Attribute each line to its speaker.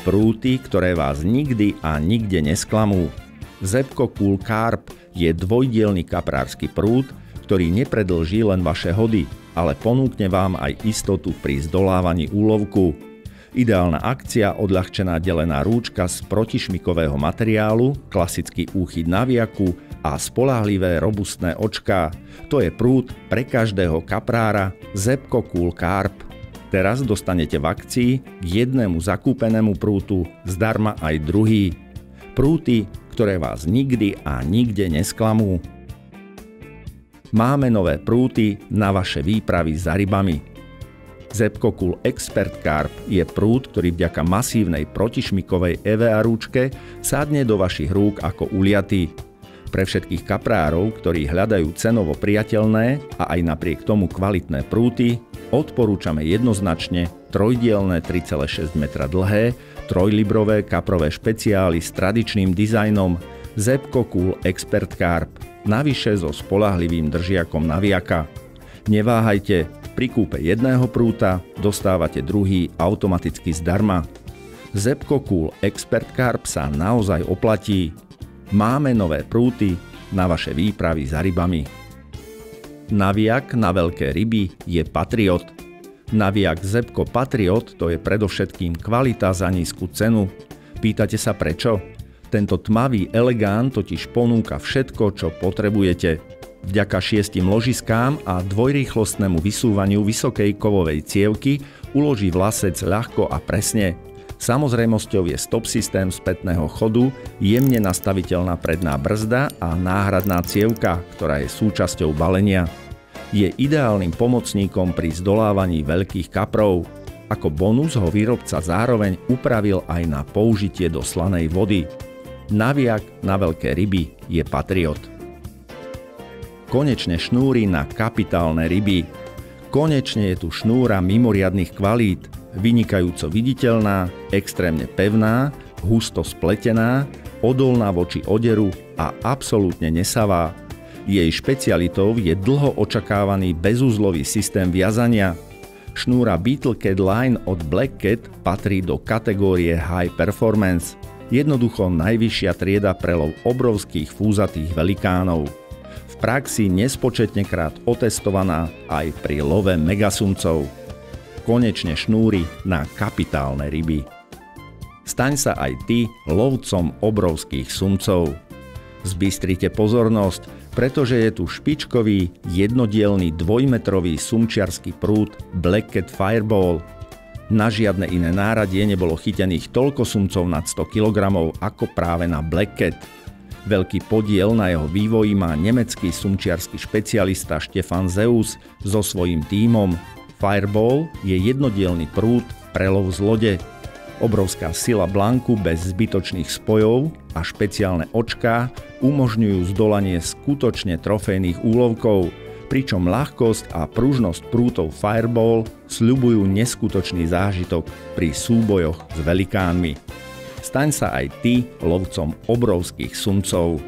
Speaker 1: Prúty, ktoré vás nikdy a nikde nesklamú. Zebco Cool Carp je dvojdielny kaprársky prút, ktorý nepredĺží len vaše hody, ale ponúkne vám aj istotu pri zdolávaní úlovku. Ideálna akcia, odľahčená delená rúčka z protišmikového materiálu, klasický úchyt na viaku a spoľahlivé robustné očká. To je prút pre každého kaprára Zebco Cool Carp. Teraz dostanete v akcii k jednému zakúpenému prútu zdarma aj druhý. Prúty, ktoré vás nikdy a nikde nesklamú. Máme nové prúty na vaše výpravy za rybami. Zebco Cool Expert Carp je prút, ktorý vďaka masívnej protišmikovej EVA rúčke sadne do vašich rúk ako uliatý. Pre všetkých kaprárov, ktorí hľadajú cenovo priateľné a aj napriek tomu kvalitné prúty, odporúčame jednoznačne trojdielne 3,6 m dlhé, trojlibrové kaprové špeciály s tradičným dizajnom Zebco Cool Expert Carp, navyše so spoľahlivým držiakom na viaka. Neváhajte, pri kúpe jedného prúta dostávate druhý automaticky zdarma. Zebco Cool Expert Carp sa naozaj oplatí. Máme nové prúty na vaše výpravy za rybami. Naviak na veľké ryby je Patriot. Naviak Zebco Patriot to je predovšetkým kvalita za nízku cenu. Pýtate sa prečo? Tento tmavý elegán totiž ponúka všetko, čo potrebujete. Vďaka 6 ložiskám a dvojrýchlostnému vysúvaniu vysokej kovovej cievky uloží vlasec ľahko a presne. Samozrejmosťou je stop systém spätného chodu, jemne nastaviteľná predná brzda a náhradná cievka, ktorá je súčasťou balenia. Je ideálnym pomocníkom pri zdolávaní veľkých kaprov. Ako bonus ho výrobca zároveň upravil aj na použitie do slanej vody. Naviak na veľké ryby je Patriot. Konečne šnúry na kapitálne ryby. Konečne je tu šnúra mimoriadnych kvalít. Vynikajúco viditeľná, extrémne pevná, husto spletená, odolná voči oderu a absolútne nesavá. Jej špecialitou je dlho očakávaný bezúzlový systém viazania. Šnúra Beetle Cat Line od Black Cat patrí do kategórie High Performance. Jednoducho najvyššia trieda pre lov obrovských fúzatých velikánov. V praxi nespočetnekrát otestovaná aj pri love megasumcov. Konečne šnúry na kapitálne ryby. Staň sa aj ty lovcom obrovských sumcov. Zbystrite pozornosť, pretože je tu špičkový, jednodielny dvojmetrový sumčiarsky prút Black Cat Fireball. Na žiadne iné náradie nebolo chytených toľko sumcov nad 100 kg ako práve na Black Cat. Veľký podiel na jeho vývoji má nemecký sumčiarsky špecialista Stefan Zeus so svojím tímom. Fireball je jednodielny prút pre lov z lode. Obrovská sila blanku bez zbytočných spojov a špeciálne očká umožňujú zdolanie skutočne trofejných úlovkov, pričom ľahkosť a pružnosť prútov Fireball sľubujú neskutočný zážitok pri súbojoch s velikánmi. Staň sa aj ty lovcom obrovských sumcov.